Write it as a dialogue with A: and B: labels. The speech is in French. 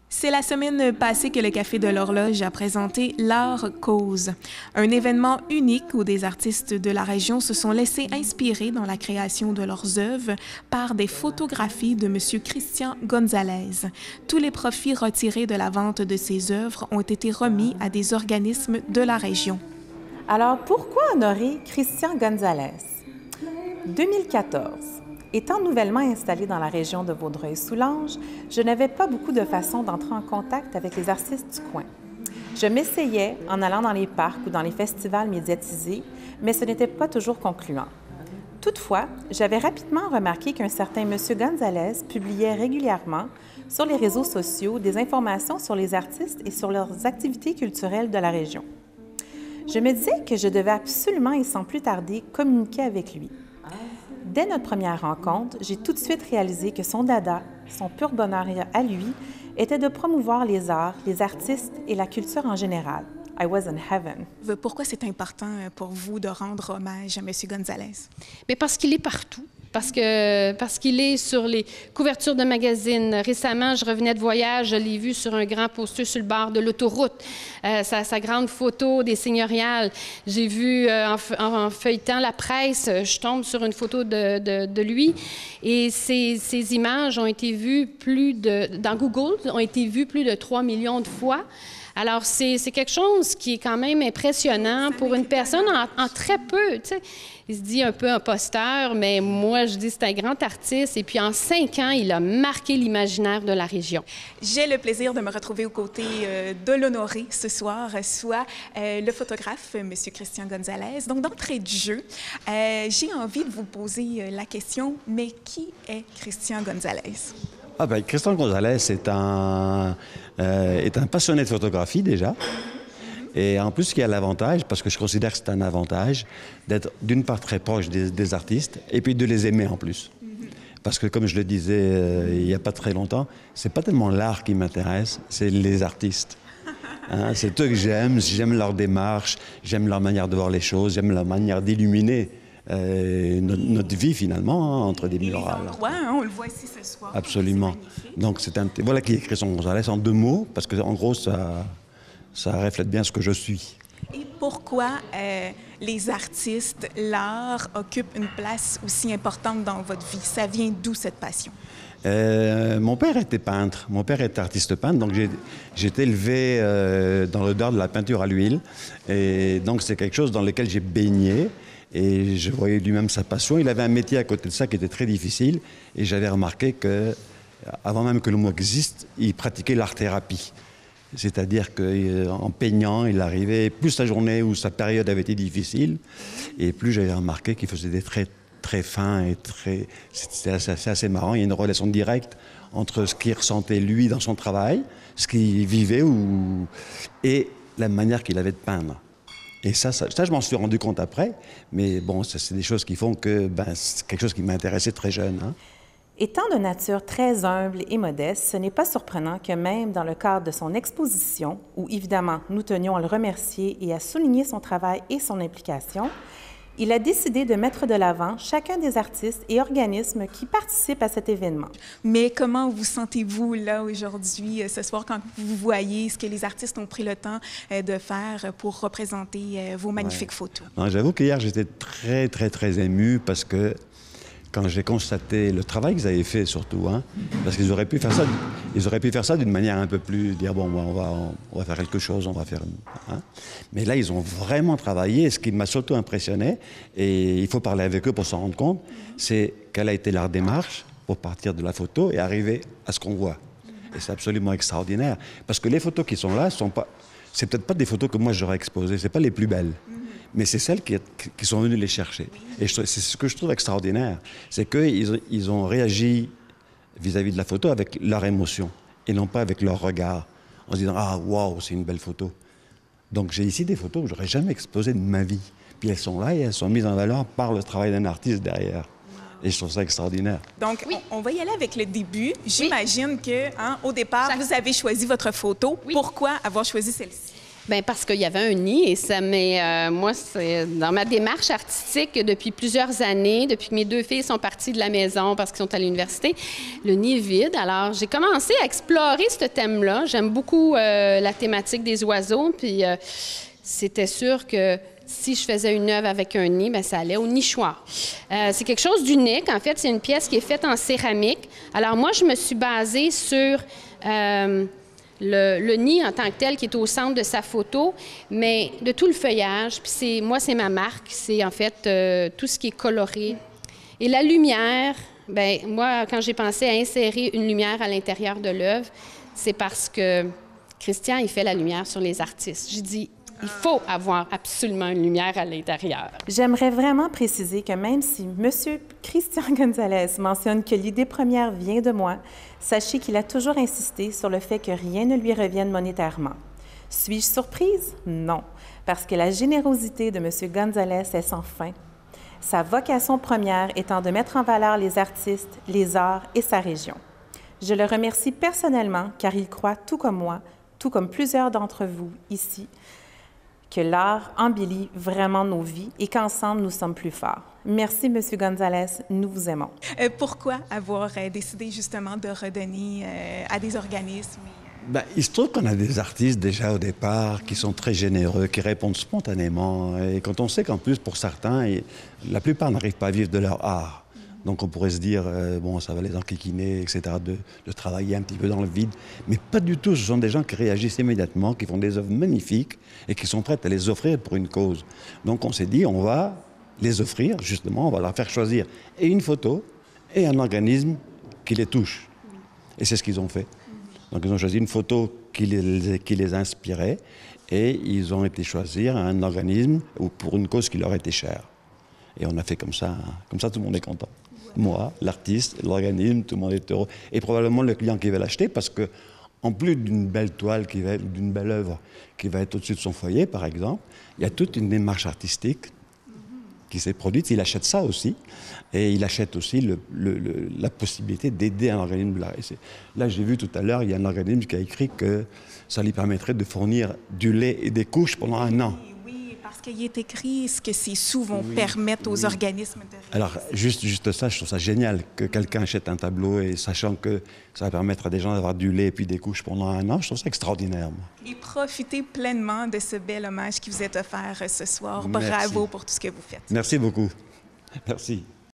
A: C'est la semaine passée que le Café de l'Horloge a présenté l'Art Cause, un événement unique où des artistes de la région se sont laissés inspirer dans la création de leurs œuvres par des photographies de M. Christian Gonzalez. Tous les profits retirés de la vente de ces œuvres ont été remis à des organismes de la région.
B: Alors, pourquoi honorer Christian Gonzalez? 2014. Étant nouvellement installée dans la région de Vaudreuil-Soulanges, je n'avais pas beaucoup de façons d'entrer en contact avec les artistes du coin. Je m'essayais en allant dans les parcs ou dans les festivals médiatisés, mais ce n'était pas toujours concluant. Toutefois, j'avais rapidement remarqué qu'un certain M. Gonzalez publiait régulièrement sur les réseaux sociaux des informations sur les artistes et sur leurs activités culturelles de la région. Je me disais que je devais absolument et sans plus tarder communiquer avec lui. Dès notre première rencontre, j'ai tout de suite réalisé que son dada, son pur bonheur à lui, était de promouvoir les arts, les artistes et la culture en général. I was in heaven.
A: Pourquoi c'est important pour vous de rendre hommage à M. Gonzalez?
C: Bien parce qu'il est partout. Parce qu'il est sur les couvertures de magazines. Récemment, je revenais de voyage, je l'ai vu sur un grand poster sur le bord de l'autoroute, sa grande photo des seigneuriales. J'ai vu en feuilletant la presse, je tombe sur une photo de lui et ces images ont été vues dans Google, ont été vues plus de 3 millions de fois. Alors, c'est quelque chose qui est quand même impressionnant pour une personne en très peu, tu sais. Il se dit un peu imposteur, mais moi, je dis c'est un grand artiste. Et puis, en 5 ans, il a marqué l'imaginaire de la région.
A: J'ai le plaisir de me retrouver aux côtés de l'honoré ce soir, soit le photographe, M. Christian Gonzalez. Donc, d'entrée de jeu, j'ai envie de vous poser la question, mais qui est Christian Gonzalez?
D: Christian Gonzalez est un passionné de photographie déjà. Et en plus, il y a l'avantage, parce que je considère que c'est un avantage, d'être d'une part très proche des artistes et puis de les aimer en plus. Parce que comme je le disais il n'y a pas très longtemps, c'est pas tellement l'art qui m'intéresse, c'est les artistes. Hein, c'est eux que j'aime leur démarche, j'aime leur manière de voir les choses, j'aime leur manière d'illuminer notre vie finalement, entre des murales.
A: On le voit ici ce soir.
D: Absolument. Donc voilà qui est Christian Gonzalez en 2 mots, parce que en gros ça reflète bien ce que je suis.
A: Et pourquoi les artistes, l'art occupent une place aussi importante dans votre vie? Ça vient d'où cette passion?
D: Mon père était peintre, mon père était artiste peintre, donc j'ai été élevé dans l'odeur de la peinture à l'huile. Et donc c'est quelque chose dans lequel j'ai baigné. Et je voyais lui-même sa passion. Il avait un métier à côté de ça qui était très difficile. Et j'avais remarqué qu'avant même que le mot existe, il pratiquait l'art-thérapie. C'est-à-dire qu'en peignant, il arrivait, plus sa journée ou sa période avait été difficile, et plus j'avais remarqué qu'il faisait des traits très fins et très... C'est assez marrant. Il y a une relation directe entre ce qu'il ressentait lui dans son travail, ce qu'il vivait et la manière qu'il avait de peindre. Et ça, je m'en suis rendu compte après, mais bon, ça, c'est des choses qui font que c'est quelque chose qui m'a intéressé très jeune. Hein.
B: Étant de nature très humble et modeste, ce n'est pas surprenant que même dans le cadre de son exposition, où évidemment nous tenions à le remercier et à souligner son travail et son implication, il a décidé de mettre de l'avant chacun des artistes et organismes qui participent à cet événement.
A: Mais comment vous sentez-vous là aujourd'hui, ce soir, quand vous voyez ce que les artistes ont pris le temps de faire pour représenter vos magnifiques photos?
D: J'avoue qu'hier, j'étais très, très, très ému parce que quand j'ai constaté le travail qu'ils avaient fait surtout, hein, parce qu'ils auraient pu faire ça d'une manière un peu plus, dire bon, on va faire quelque chose, on va faire... Hein. Mais là, ils ont vraiment travaillé, et ce qui m'a surtout impressionné, et il faut parler avec eux pour s'en rendre compte, c'est quelle a été leur démarche pour partir de la photo et arriver à ce qu'on voit. Et c'est absolument extraordinaire, parce que les photos qui sont là, c'est peut-être pas des photos que moi j'aurais exposées, c'est pas les plus belles. Mais c'est celles qui sont venues les chercher. Et c'est ce que je trouve extraordinaire, c'est qu'ils ont réagi vis-à-vis de la photo avec leur émotion, et non pas avec leur regard, en se disant « Ah, waouh, c'est une belle photo ». Donc j'ai ici des photos que j'aurais jamais exposées de ma vie. Puis elles sont là et elles sont mises en valeur par le travail d'un artiste derrière. Et je trouve ça extraordinaire.
A: Donc, on va y aller avec le début. J'imagine que, au départ, vous avez choisi votre photo. Oui. Pourquoi avoir choisi celle-ci?
C: Bien, parce qu'il y avait un nid et ça m'est... moi, c'est dans ma démarche artistique depuis plusieurs années, depuis que mes 2 filles sont parties de la maison parce qu'elles sont à l'université, le nid est vide. Alors, j'ai commencé à explorer ce thème-là. J'aime beaucoup la thématique des oiseaux, puis c'était sûr que si je faisais une œuvre avec un nid, bien, ça allait au nichoir. C'est quelque chose d'unique. En fait, c'est une pièce qui est faite en céramique. Alors, moi, je me suis basée sur... le nid en tant que tel qui est au centre de sa photo, mais de tout le feuillage. Puis moi, c'est ma marque. C'est en fait tout ce qui est coloré. Et la lumière, bien, moi, quand j'ai pensé à insérer une lumière à l'intérieur de l'œuvre, c'est parce que Christian, il fait la lumière sur les artistes. J'ai dit, il faut avoir absolument une lumière à l'intérieur.
B: J'aimerais vraiment préciser que même si M. Christian Gonzalez mentionne que l'idée première vient de moi, sachez qu'il a toujours insisté sur le fait que rien ne lui revienne monétairement. Suis-je surprise? Non, parce que la générosité de M. Gonzalez est sans fin. Sa vocation première étant de mettre en valeur les artistes, les arts et sa région. Je le remercie personnellement car il croit, tout comme moi, tout comme plusieurs d'entre vous ici, que l'art embellit vraiment nos vies et qu'ensemble, nous sommes plus forts. Merci, M. Gonzalez. Nous vous aimons.
A: Pourquoi avoir décidé justement de redonner à des organismes?
D: Ben, il se trouve qu'on a des artistes déjà au départ qui sont très généreux, qui répondent spontanément. Et quand on sait qu'en plus, pour certains, la plupart n'arrivent pas à vivre de leur art. Donc on pourrait se dire, bon, ça va les enquiquiner, etc., de travailler un petit peu dans le vide. Mais pas du tout, ce sont des gens qui réagissent immédiatement, qui font des œuvres magnifiques et qui sont prêts à les offrir pour une cause. Donc on s'est dit, on va les offrir, justement, on va leur faire choisir et une photo et un organisme qui les touche. Et c'est ce qu'ils ont fait. Donc ils ont choisi une photo qui les inspirait et ils ont été choisir un organisme ou pour une cause qui leur était chère. Et on a fait comme ça tout le monde est content. Moi, l'artiste, l'organisme, tout le monde est heureux. Et probablement le client qui va l'acheter parce que, en plus d'une belle toile, d'une belle œuvre qui va être au-dessus de son foyer, par exemple, il y a toute une démarche artistique qui s'est produite. Il achète ça aussi. Et il achète aussi la possibilité d'aider un organisme de l'art. Là, j'ai vu tout à l'heure, il y a un organisme qui a écrit que ça lui permettrait de fournir du lait et des couches pendant 1 an.
A: Parce qu'il est écrit ce que ces sous vont permettre aux organismes de réaliser.
D: Alors, juste ça, je trouve ça génial que quelqu'un achète un tableau et sachant que ça va permettre à des gens d'avoir du lait et puis des couches pendant 1 an, je trouve ça extraordinaire. Moi.
A: Et profitez pleinement de ce bel hommage qui vous est offert ce soir.
D: Merci.
A: Bravo pour tout ce que vous faites.
D: Merci beaucoup. Merci.